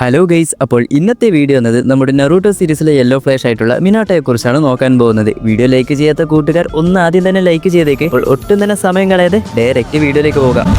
Hello guys, അപ്പോൾ ഇന്നത്തെ video എന്നത് നമ്മുടെ നറൂട്ടോ സീരീസിലെ യെല്ലോ ഫ്ലാഷ് ആയിട്ടുള്ള മിനാട്ടോയെ കുറിച്ചാണ് നോക്കാൻ പോകുന്നത്. വീഡിയോ ലൈക്ക് ചെയ്യാത്ത കൂട്ടുകാർ ഒന്ന് ആദ്യം തന്നെ ലൈക്ക് ചെയ്തേക്ക്. അപ്പോൾ ഒട്ടും തന്നെ സമയം കളയാതെ ഡയറക്റ്റ് വീഡിയോയിലേക്ക് പോകാം.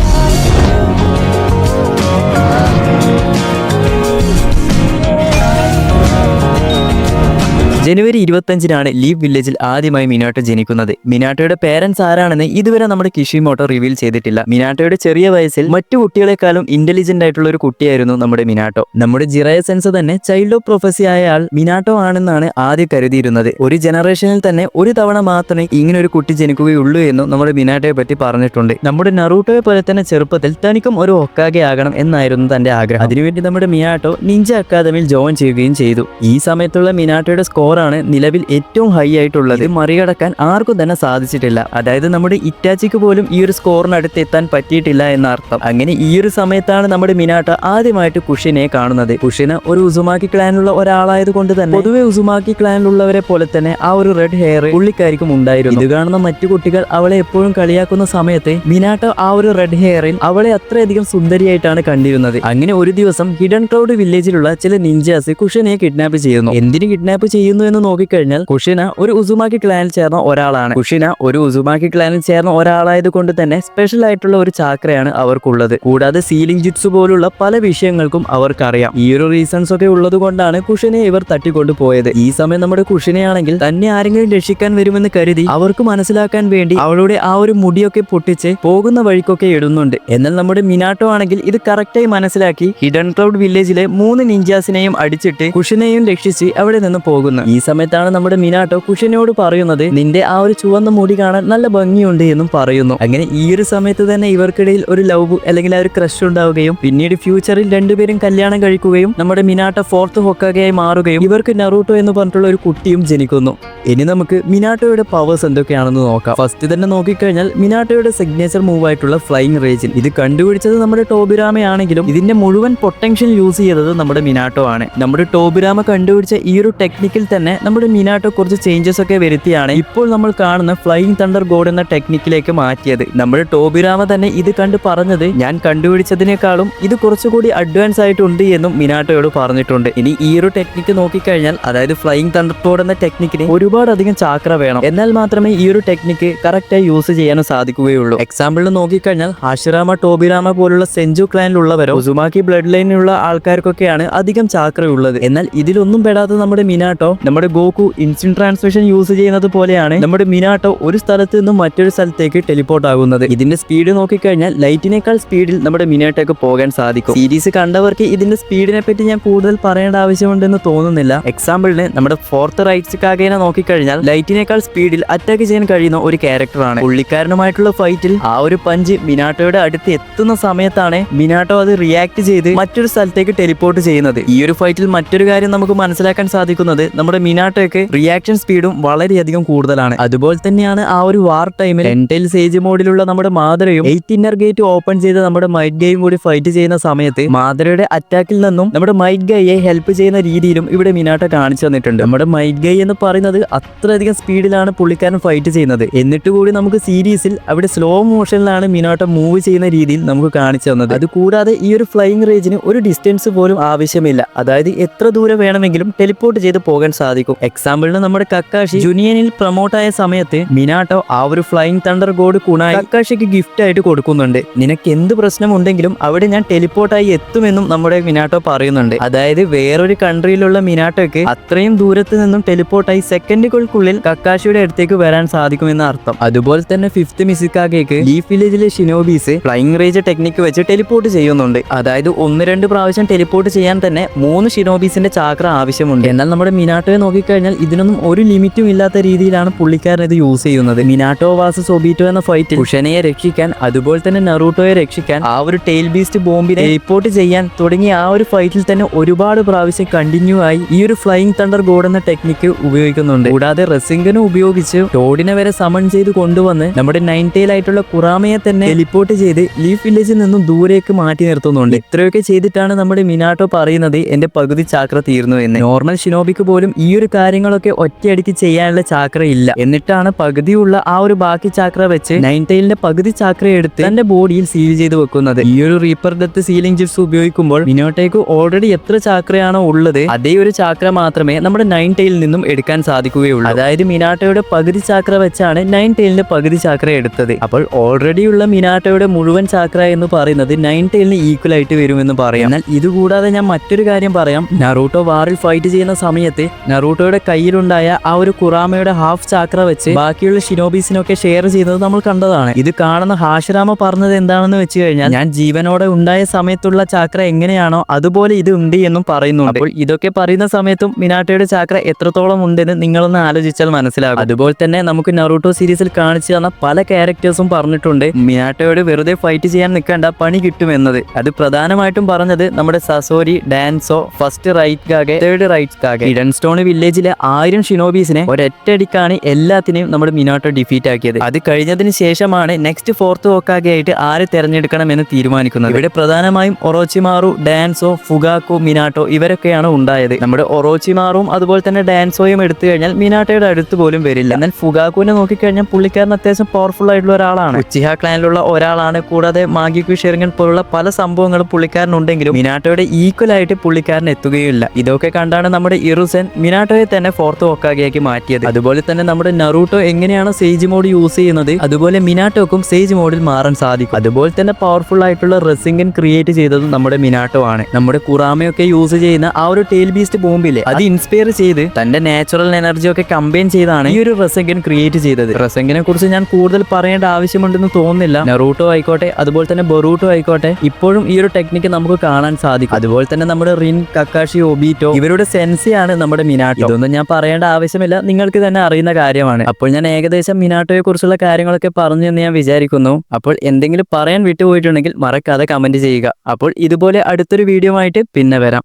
ജനുവരി 25-നാണ് ലീവ് വില്ലേജിൽ ആദ്യമായി മിനാട്ടോ ജനിക്കുന്നത്. മിനാട്ടോയുടെ പേരൻസ് ആരാണെന്ന് ഇതുവരെ നമ്മുടെ കിഷിമോട്ടോ റിവീൽ ചെയ്തിട്ടില്ല. മിനാട്ടോയുടെ ചെറിയ വയസ്സിൽ മറ്റു കുട്ടികളെക്കാളും ഇന്റലിജന്റ് ആയിട്ടുള്ള ഒരു കുട്ടിയായിരുന്നു നമ്മുടെ മിനാട്ടോ. നമ്മുടെ ജിറയ സെൻസ് തന്നെ ചൈൽഡ് ഓഫ് പ്രൊഫസി ആയ ആൾ മിനാട്ടോ ആണെന്നാണ് ആദ്യം കരുതിയിരുന്നത്. ഒരു ജനറേഷനിൽ തന്നെ ഒരു തവണ മാത്രമേ ഇങ്ങനെ ഒരു കുട്ടി ജനിക്കുകയുള്ളൂ എന്നും നമ്മുടെ മിനാട്ടോയെ പറ്റി പറഞ്ഞിട്ടുണ്ട്. നമ്മുടെ നറൂട്ടോയെ പോലെ തന്നെ ചെറുപ്പത്തിൽ തനിക്കും ഒരു ഹൊക്കാഗെ ആകണം എന്നായിരുന്നു തന്റെ ആഗ്രഹം. അതിനുവേണ്ടി നമ്മുടെ മിനാട്ടോ നിഞ്ച അക്കാദമിയിൽ ജോയിൻ ചെയ്യുകയും ചെയ്തു. ഈ സമയത്തുള്ള മിനാട്ടോയുടെ സ്കോറാണ് നിലവിൽ ഏറ്റവും ഹൈ ആയിട്ടുള്ളത്. മറികടക്കാൻ ആർക്കും തന്നെ സാധിച്ചിട്ടില്ല. അതായത് നമ്മുടെ ഇറ്റാച്ചിക്ക് പോലും ഈ ഒരു സ്കോറിനടുത്ത് എത്താൻ പറ്റിയിട്ടില്ല എന്നർത്ഥം. അങ്ങനെ ഈ ഒരു സമയത്താണ് നമ്മുടെ മിനാട്ടോ ആദ്യമായിട്ട് കുഷിനെ കാണുന്നത്. കുഷിന ഒരു ഉസുമാക്കി ക്ലാനിലുള്ള ഒരാളായത് കൊണ്ട് തന്നെ പൊതുവെ ഉസുമാക്കി ക്ലാനിലുള്ളവരെ പോലെ തന്നെ ആ ഒരു റെഡ് ഹെയർ പുള്ളിക്കാരിക്കും ഉണ്ടായിരുന്നു. ഇത് കാണുന്ന മറ്റു കുട്ടികൾ അവളെ എപ്പോഴും കളിയാക്കുന്ന സമയത്ത് മിനാട്ടോ ആ ഒരു റെഡ് ഹെയറിൽ അവളെ അത്രയധികം സുന്ദരിയായിട്ടാണ് കണ്ടിരുന്നത്. അങ്ങനെ ഒരു ദിവസം ഹിഡൻ ക്ലൗഡ് വില്ലേജിലുള്ള ചില നിഞ്ചാസ് കുഷിനെ കിഡ്നാപ്പ് ചെയ്യുന്നു. എന്തിനു കിഡ്നാപ്പ് ചെയ്യുന്നു എന്ന് നോക്കിക്കഴിഞ്ഞാൽ കുഷിന ഒരു ഉസുമാക്കി ക്ലാനിൽ ചേർന്ന ഒരാളാണ്. കുഷിന ഒരു ഉസുമാക്കി ക്ലാനിൽ ചേർന്ന ഒരാളായത് കൊണ്ട് തന്നെ സ്പെഷ്യൽ ആയിട്ടുള്ള ഒരു ചാക്രയാണ് അവർക്കുള്ളത്. കൂടാതെ സീലിംഗ് ജിറ്റ്സു പോലുള്ള പല വിഷയങ്ങൾക്കും അവർക്കറിയാം. ഈ ഒരു റീസൺസ് ഒക്കെ ഉള്ളത് കൊണ്ടാണ് കുഷിനെ ഇവർ തട്ടിക്കൊണ്ടു പോയത്. ഈ സമയം നമ്മുടെ കുഷിനെയാണെങ്കിൽ തന്നെ ആരെങ്കിലും രക്ഷിക്കാൻ വരുമെന്ന് കരുതി അവർക്ക് മനസ്സിലാക്കാൻ വേണ്ടി അവളുടെ ആ ഒരു മുടിയൊക്കെ പൊട്ടിച്ച് പോകുന്ന വഴിക്കൊക്കെ ഇടുന്നുണ്ട്. എന്നാൽ നമ്മുടെ മിനാട്ടോ ആണെങ്കിൽ ഇത് കറക്റ്റായി മനസ്സിലാക്കി ഹിഡൻ ക്ലൗഡ് വില്ലേജിലെ 3 നിഞ്ചാസിനെയും അടിച്ചിട്ട് കുഷിനെയും രക്ഷിച്ച് അവിടെ നിന്ന് പോകുന്നു. ഈ സമയത്താണ് നമ്മുടെ മിനാട്ടോ കുഷിനോട് പറയുന്നത്, നിന്റെ ആ ഒരു ചുവന്ന മുടി കാണാൻ നല്ല ഭംഗിയുണ്ട് എന്നും പറയുന്നു. അങ്ങനെ ഈ ഒരു സമയത്ത് തന്നെ ഇവർക്കിടയിൽ ഒരു ലവ് അല്ലെങ്കിൽ ആ ഒരു ക്രഷ് ഉണ്ടാവുകയും പിന്നീട് ഫ്യൂച്ചറിൽ രണ്ടുപേരും കല്യാണം കഴിക്കുകയും നമ്മുടെ മിനാട്ടോ 4th ഹൊക്കാഗെയായി മാറുകയും ഇവർക്ക് നറൂട്ടോ എന്ന് പറഞ്ഞിട്ടുള്ള ഒരു കുട്ടിയും ജനിക്കുന്നു. ഇനി നമുക്ക് മിനാട്ടോയുടെ പവേഴ്സ് എന്തൊക്കെയാണെന്ന് നോക്കാം. ഫസ്റ്റ് തന്നെ നോക്കിക്കഴിഞ്ഞാൽ മിനാട്ടോയുടെ സിഗ്നേച്ചർ മൂവ് ആയിട്ടുള്ള ഫ്ലൈയിങ് റേജിൻ ഇത് കണ്ടുപിടിച്ചത് നമ്മുടെ ടോബിരാമയാണെങ്കിലും ഇതിന്റെ മുഴുവൻ പൊട്ടൻഷ്യൽ യൂസ് ചെയ്തത് നമ്മുടെ മിനാട്ടോ ആണ്. നമ്മുടെ ടോബിരാമ കണ്ടുപിടിച്ച ഈ ഒരു ടെക്നിക്കിൽ തന്നെ നമ്മുടെ മിനാട്ടോ കുറച്ച് ചേഞ്ചസ് ഒക്കെ വരുത്തിയാണ് ഇപ്പോൾ നമ്മൾ കാണുന്ന ഫ്ലൈയിങ് തണ്ടർ ഗോഡ് എന്ന ടെക്നിക്കിലേക്ക് മാറ്റിയത്. നമ്മുടെ ടോബിരാമ തന്നെ ഇത് കണ്ട് പറഞ്ഞത്, ഞാൻ കണ്ടുപിടിച്ചതിനേക്കാളും ഇത് കുറച്ചുകൂടി അഡ്വാൻസ് ആയിട്ടുണ്ട് എന്നും മിനാട്ടോയോട് പറഞ്ഞിട്ടുണ്ട്. ഇനി ഈ ഒരു ടെക്നിക്ക് നോക്കിക്കഴിഞ്ഞാൽ, അതായത് ഫ്ലൈയിങ് തണ്ടർ ഗോഡ് എന്ന ടെക്നിക്കിന് ഒരുപാടധികം ചാക്ര വേണം. എന്നാൽ മാത്രമേ ഈ ഒരു ടെക്നിക്ക് കറക്റ്റായി യൂസ് ചെയ്യാനും സാധിക്കുകയുള്ളൂ. എക്സാമ്പിളിൽ നോക്കിക്കഴിഞ്ഞാൽ ഹാഷിറാമ, ടോബിരാമ പോലുള്ള സെഞ്ചു ക്ലാനിലുള്ളവരോ ഉസുമാക്കി ബ്ലഡ് ലൈനിലുള്ള ആൾക്കാർക്കൊക്കെയാണ് അധികം ചാക്ര ഉള്ളത്. എന്നാൽ ഇതിലൊന്നും പെടാത്ത നമ്മുടെ മിനാട്ടോ, നമ്മുടെ ഗോക്കു ഇൻസ്റ്റന്റ് ട്രാൻസ്മിഷൻ യൂസ് ചെയ്യുന്നത് പോലെയാണ് നമ്മുടെ മിനാട്ടോ ഒരു സ്ഥലത്ത് നിന്നും മറ്റൊരു സ്ഥലത്തേക്ക് ടെലിപ്പോർട്ട് ആകുന്നത്. ഇതിന്റെ സ്പീഡ് നോക്കിക്കഴിഞ്ഞാൽ ലൈറ്റിനേക്കാൾ സ്പീഡിൽ നമ്മുടെ മിനാട്ടോക്ക് പോകാൻ സാധിക്കും. സീരീസ് കണ്ടവർക്ക് ഇതിന്റെ സ്പീഡിനെ പറ്റി ഞാൻ കൂടുതൽ പറയേണ്ട ആവശ്യമുണ്ടെന്ന് തോന്നുന്നില്ല. എക്സാമ്പിളിന് നമ്മുടെ 4th റൈറ്റ്സ് കാഗേനെ നോക്കിക്കഴിഞ്ഞാൽ ലൈറ്റിനേക്കാൾ സ്പീഡിൽ അറ്റാക്ക് ചെയ്യാൻ കഴിയുന്ന ഒരു ക്യാരക്ടറാണ്. പുള്ളിക്കാരനുമായിട്ടുള്ള ഫൈറ്റിൽ ആ ഒരു പഞ്ച് മിനാട്ടോയുടെ അടുത്ത് എത്തുന്ന സമയത്താണ് മിനാട്ടോ അത് റിയാക്ട് ചെയ്ത് മറ്റൊരു സ്ഥലത്തേക്ക് ടെലിപ്പോർട്ട് ചെയ്യുന്നത്. ഈ ഒരു ഫൈറ്റിൽ മറ്റൊരു കാര്യം നമുക്ക് മനസ്സിലാക്കാൻ സാധിക്കുന്നത്, നമ്മുടെ മിനാട്ടോയ്ക്ക് റിയാക്ഷൻ സ്പീഡും വളരെയധികം കൂടുതലാണ്. അതുപോലെ തന്നെയാണ് ആ ഒരു വാർ ടൈമിൽ എൻടെൽ സേജ് മോഡിലുള്ള നമ്മുടെ മാദരയും 8 ഇന്നർ ഗേറ്റ് ഓപ്പൺ ചെയ്ത് നമ്മുടെ മൈറ്റ് ഗെയും കൂടി ഫൈറ്റ് ചെയ്യുന്ന സമയത്ത് മാദരയുടെ അറ്റാക്കിൽ നിന്നും നമ്മുടെ മൈറ്റ് ഗൈയെ ഹെൽപ്പ് ചെയ്യുന്ന രീതിയിലും ഇവിടെ മിനാട്ടോ കാണിച്ചു തന്നിട്ടുണ്ട്. നമ്മുടെ മൈറ്റ് ഗൈ എന്ന് പറയുന്നത് അത്രയധികം സ്പീഡിലാണ് പുള്ളിക്കാരൻ ഫൈറ്റ് ചെയ്യുന്നത്. എന്നിട്ട് കൂടി നമുക്ക് സീരീസിൽ അവിടെ സ്ലോ മോഷനിലാണ് മിനാട്ടോ മൂവ് ചെയ്യുന്ന രീതിയിൽ നമുക്ക് കാണിച്ചു തന്നത്. അതുകൂടാതെ ഈ ഒരു ഫ്ലൈയിങ് റേഞ്ചിന് ഒരു ഡിസ്റ്റൻസ് പോലും ആവശ്യമില്ല. അതായത് എത്ര ദൂരം വേണമെങ്കിലും ടെലിപ്പോർട്ട് ചെയ്ത് പോകാൻ സാധിക്കും. എക്സാമ്പിളിന് നമ്മുടെ കക്കാഷി ജുനിയനിൽ പ്രൊമോട്ട് ആയ സമയത്ത് മിനാട്ടോ ആ ഒരു ഫ്ലൈയിങ് തണ്ടർ ഗോഡ് കുണായി കക്കാഷിക്ക് ഗിഫ്റ്റ് ആയിട്ട് കൊടുക്കുന്നുണ്ട്. നിനക്ക് എന്ത് പ്രശ്നമുണ്ടെങ്കിലും അവിടെ ഞാൻ ടെലിപ്പോർട്ടായി എത്തുമെന്നും നമ്മുടെ മിനാട്ടോ പറയുന്നുണ്ട്. അതായത് വേറൊരു കൺട്രിയിലുള്ള മിനാട്ടോയ്ക്ക് അത്രയും ദൂരത്ത് നിന്നും ടെലിപ്പോർട്ടായി സെക്കൻഡുകൾക്കുള്ളിൽ കക്കാഷിയുടെ അടുത്തേക്ക് വരാൻ സാധിക്കുമെന്ന് അർത്ഥം. അതുപോലെ തന്നെ 5th മിസിക്കാഗേക്ക് ലീഫ് വില്ലേജിലെ ഷിനോബീസ് ഫ്ലൈയിങ് റേഞ്ച് ടെക്നിക്ക് വെച്ച് ടെലിപ്പോർട്ട് ചെയ്യുന്നുണ്ട്. അതായത് 1-2 പ്രാവശ്യം ടെലിപ്പോർട്ട് ചെയ്യാൻ തന്നെ 3 ഷിനോബീസിന്റെ ചാക്ര ആവശ്യമുണ്ട്. എന്നാൽ നമ്മുടെ മിനാട്ടോയെ നോക്കിക്കഴിഞ്ഞാൽ ഇതിനൊന്നും ഒരു ലിമിറ്റും ഇല്ലാത്ത രീതിയിലാണ് പുള്ളിക്കാരൻ ഇത് യൂസ് ചെയ്യുന്നത്. മിനാട്ടോ വാസസ് ഒബീറ്റോ എന്ന ഫൈറ്റിൽ കുഷനയെ രക്ഷിക്കാൻ, അതുപോലെ തന്നെ നറൂട്ടോയെ രക്ഷിക്കാൻ, ആ ഒരു ടെയിൽ ബീസ്റ്റ് ബോംബിനെ റിപ്പോർട്ട് ചെയ്യാൻ തുടങ്ങിയ ആ ഒരു ഫൈറ്റിൽ തന്നെ ഒരുപാട് പ്രാവശ്യം കണ്ടിന്യൂ ആയി ഈ ഒരു ഫ്ലൈയിങ് തണ്ടർ ഗോഡ് എന്ന ടെക്നിക്ക് ഉപയോഗിക്കുന്നുണ്ട്. കൂടാതെ റെസിംഗനും ഉപയോഗിച്ച് ടോഡിനെ വരെ സമൺ ചെയ്ത് കൊണ്ടുവന്ന് നമ്മുടെ 9 ടെയിൽ ആയിട്ടുള്ള കുറാമയെ തന്നെ ടെലിപ്പോർട്ട് ചെയ്ത് ലീഫ് വില്ലേജിൽ നിന്നും ദൂരേക്ക് മാറ്റി നിർത്തുന്നുണ്ട്. ഇത്രയൊക്കെ ചെയ്തിട്ടാണ് നമ്മുടെ മിനാട്ടോ പറയുന്നത് എന്റെ പകുതി ചാക്ര തീർന്നു എന്ന്. നോർമൽ ഷിനോബിക്ക് പോലും ഈ ഈ ഒരു കാര്യങ്ങളൊക്കെ ഒറ്റയടിക്ക് ചെയ്യാനുള്ള ചാക്ര ഇല്ല. എന്നിട്ടാണ് പകുതിയുള്ള ആ ഒരു ബാക്കി ചാക്ര വെച്ച് നൈൻ ടൈലിന്റെ പകുതി ചാക്ര എടുത്ത് തന്റെ ബോഡിയിൽ സീൽ ചെയ്ത് വെക്കുന്നത്. ഈ ഒരു റീപ്പർ ഡെത്ത് സീലിംഗ് ചിപ്സ് ഉപയോഗിക്കുമ്പോൾ മിനോട്ടയ്ക്ക് ഓൾറെഡി എത്ര ചാക്രയാണോ ഉള്ളത് അതേ ഒരു ചാക്ര മാത്രമേ നമ്മുടെ നൈൻ ടൈലിൽ നിന്നും എടുക്കാൻ സാധിക്കുകയുള്ളൂ. അതായത് മിനാട്ടോയുടെ പകുതി ചാക്ര വെച്ചാണ് നൈൻ ടൈലിന്റെ പകുതി ചാക്ര എടുത്തത്. അപ്പോൾ ഓൾറെഡി ഉള്ള മിനാട്ടോയുടെ മുഴുവൻ ചാക്ര എന്ന് പറയുന്നത് നൈൻ ടൈലിന് ഈക്വൽ ആയിട്ട് വരുമെന്ന് പറയാം. എന്നാൽ ഇതുകൂടാതെ ഞാൻ മറ്റൊരു കാര്യം പറയാം. നറൂട്ടോ വാറിൽ ഫൈറ്റ് ചെയ്യുന്ന സമയത്ത് നറൂട്ടോയുടെ കയ്യിലുണ്ടായ ആ ഒരു കുറാമയുടെ ഹാഫ് ചാക്ര വെച്ച് ബാക്കിയുള്ള ഷിനോബീസിനൊക്കെ ഷെയർ ചെയ്യുന്നത് നമ്മൾ കണ്ടതാണ്. ഇത് കാണുന്ന ഹാഷിറാമ പറഞ്ഞത് എന്താണെന്ന് വെച്ച് കഴിഞ്ഞാൽ, ഞാൻ ജീവനോടെ ഉണ്ടായ സമയത്തുള്ള ചാക്ര എങ്ങനെയാണോ അതുപോലെ ഇത് ഉണ്ട് എന്നും പറയുന്നുണ്ട്. അപ്പോൾ ഇതൊക്കെ പറയുന്ന സമയത്തും മിനാട്ടോയുടെ ചാക്ര എത്രത്തോളം ഉണ്ടെന്ന് നിങ്ങളൊന്ന് ആലോചിച്ചാൽ മനസ്സിലാകും. അതുപോലെ തന്നെ നമുക്ക് നറൂട്ടോ സീരീസിൽ കാണിച്ചു തന്ന പല ക്യാരക്ടേഴ്സും പറഞ്ഞിട്ടുണ്ട് മിനാട്ടോയോട് വെറുതെ ഫൈറ്റ് ചെയ്യാൻ നിൽക്കേണ്ട, പണി കിട്ടുമെന്നത്. അത് പ്രധാനമായിട്ടും പറഞ്ഞത് നമ്മുടെ സസോരി, ഡാൻസോ, first right കാഗെ, third right കാഗെ, hidden stone വില്ലേജിലെ 1000 ഷിനോബീസിനെ ഒരൊറ്റയടിക്കാണ് എല്ലാത്തിനെയും നമ്മുടെ മിനാട്ടോ ഡിഫീറ്റ് ആക്കിയത്. അത് കഴിഞ്ഞതിന് ശേഷമാണ് നെക്സ്റ്റ് ഫോർത്ത് ഹോക്കാഗെ ആയിട്ട് ആരെ തെരഞ്ഞെടുക്കണമെന്ന് തീരുമാനിക്കുന്നത്. ഇവിടെ പ്രധാനമായും ഒറോച്ചിമാറു, ഡാൻസോ, ഫുഗാക്കു, മിനാട്ടോ ഇവരൊക്കെയാണ് ഉണ്ടായത്. നമ്മുടെ ഒറോച്ചിമാറും അതുപോലെ തന്നെ ഡാൻസോയും എടുത്തു കഴിഞ്ഞാൽ മിനാട്ടോയുടെ അടുത്ത് പോലും വരില്ല. എന്നാൽ ഫുഗാക്കുവിനെ നോക്കിക്കഴിഞ്ഞാൽ പുള്ളിക്കാരൻ അത്യാവശ്യം പവർഫുൾ ആയിട്ടുള്ള ഒരാളാണ്, ഉച്ചിഹ ക്ലാനിലുള്ള ഒരാളാണ്. കൂടാതെ മാഗിക്കു ഷെറിങ്ങൻ പോലുള്ള പല സംഭവങ്ങളും പുള്ളിക്കാരനുണ്ടെങ്കിലും മിനാട്ടോയുടെ ഈക്വൽ ആയിട്ട് പുള്ളിക്കാരൻ എത്തുകയില്ല. ഇതൊക്കെ കണ്ടാണ് നമ്മുടെ ഇറുസെൻ മിനാട്ടോയെ തന്നെ ഫോർത്ത് ഹോക്കാഗെയാക്കി മാറ്റിയത്. അതുപോലെ തന്നെ നമ്മുടെ നറൂട്ടോ എങ്ങനെയാണ് സേജ് മോഡ് യൂസ് ചെയ്യുന്നത് അതുപോലെ മിനാട്ടോക്കും സേജ് മോഡിൽ മാറാൻ സാധിക്കും. അതുപോലെ തന്നെ പവർഫുൾ ആയിട്ടുള്ള റെസിംഗൻ ക്രിയേറ്റ് ചെയ്തതും നമ്മുടെ മിനാട്ടോ ആണ്. നമ്മുടെ കുറാമയൊക്കെ യൂസ് ചെയ്യുന്ന ആ ഒരു ടെയിൽ ബീസ്റ്റ് ബോംബിലെ അത് ഇൻസ്പയർ ചെയ്ത് തന്റെ നാച്ചുറൽ എനർജി ഒക്കെ കമ്പൈൻ ചെയ്താണ് ഈ ഒരു റെസിംഗൻ ക്രിയേറ്റ് ചെയ്തത്. റെസിംഗനെ കുറിച്ച് ഞാൻ കൂടുതൽ പറയേണ്ട ആവശ്യമുണ്ടെന്ന് തോന്നുന്നില്ല. നറൂട്ടോ ആയിക്കോട്ടെ അതുപോലെ തന്നെ ബൊറൂട്ടോ ആയിക്കോട്ടെ ഇപ്പോഴും ഈ ഒരു ടെക്നിക്ക് നമുക്ക് കാണാൻ സാധിക്കും. അതുപോലെ തന്നെ നമ്മുടെ റിൻ, കക്കാഷി, ഒബീറ്റോ ഇവരുടെ സെൻസിയാണ് നമ്മുടെ മിനാട്ടോ. ഇതൊന്നും ഞാൻ പറയേണ്ട ആവശ്യമില്ല, നിങ്ങൾക്ക് തന്നെ അറിയുന്ന കാര്യമാണ്. അപ്പോൾ ഞാൻ ഏകദേശം മിനാട്ടോയെ കുറിച്ചുള്ള കാര്യങ്ങളൊക്കെ പറഞ്ഞു എന്ന് ഞാൻ വിചാരിക്കുന്നു. അപ്പോൾ എന്തെങ്കിലും പറയാൻ വിട്ടുപോയിട്ടുണ്ടെങ്കിൽ മറക്കാതെ കമന്റ് ചെയ്യുക. അപ്പോൾ ഇതുപോലെ അടുത്തൊരു വീഡിയോ ആയിട്ട് പിന്നെ വരാം.